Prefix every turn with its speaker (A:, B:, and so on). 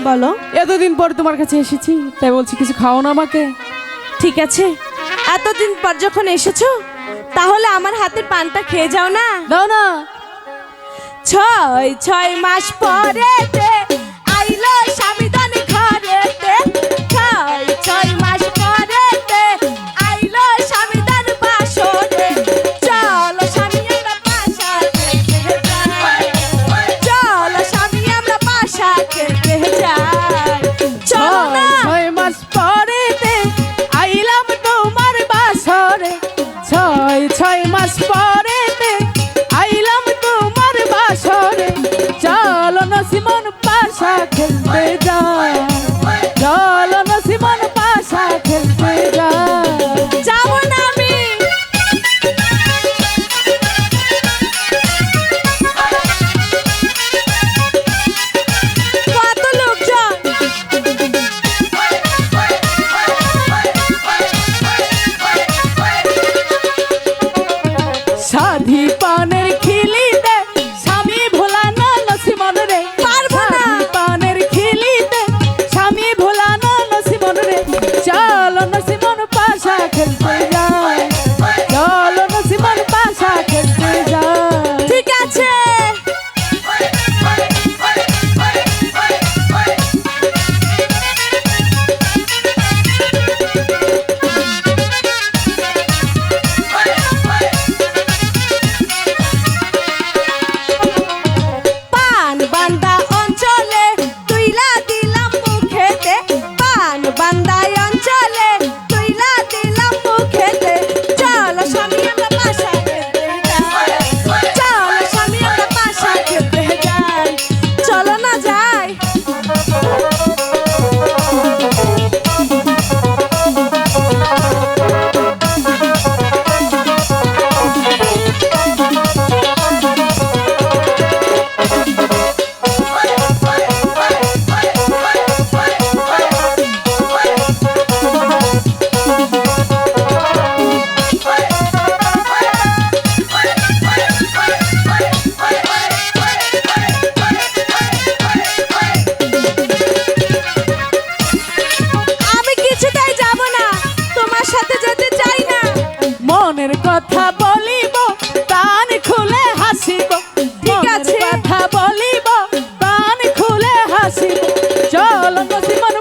A: বলো।
B: এতদিন পর তোমার কাছে এসেছি, তাই বলছি কিছু খাও না আমাকে।
A: ঠিক আছে, এতদিন পর যখন এসেছো তাহলে আমার হাতের পানটা খেয়ে যাও না।
B: দাও না।
A: 6 মাস পরেতে আইলো স্বামীদান ঘরেতে, 6 মাস পরেতে আইলো স্বামীদান বাসরে। চলো স্বামী আমরা পাশা খেতে যাই, চলো স্বামী আমরা পাশা খেতে যাই। চলো না।
B: 6 মাস পরেতে আইলাম তোমার বাসরে, 6 মাস পরেতে আইলাম তোমার বাসরে। চলো না সিমন পাশা খেলতে যাই, চলো না সিমন পাশা খেলতে যাই।
A: যাবো না আমি। কত লোকজন।
B: সাধি পানের খিলিতে স্বামী ভোলা না নসিমন রে,
A: পারবো না।
B: সাধি পানের খিলিতে স্বামী ভোলা না নসিমন রে। চলো নসিমন পাশা খেলতে যাই, চলো নসিমন পাশা খেলতে যাই।
A: ঠিক আছে। পান বান্দা অঞ্চলে তুইলা দিলাম মুখেতে, পান বান্দা অঞ্চলে তুইলা দিলাম মুখেতে। চলো স্বামী আমরা পাশা খেতে যাই, চলো স্বামী আমরা পাশা খেতে যাই। চলো না যাই। আমি কিছুতেই যাব না, তোমার সাথে যেতে চাই না।
B: মনের কথা বলিব প্রাণ খুলে হাসিব,
A: ঠিক আছে।
B: মনের কথা বলিব প্রাণ খুলে হাসিব। চলো নসিমন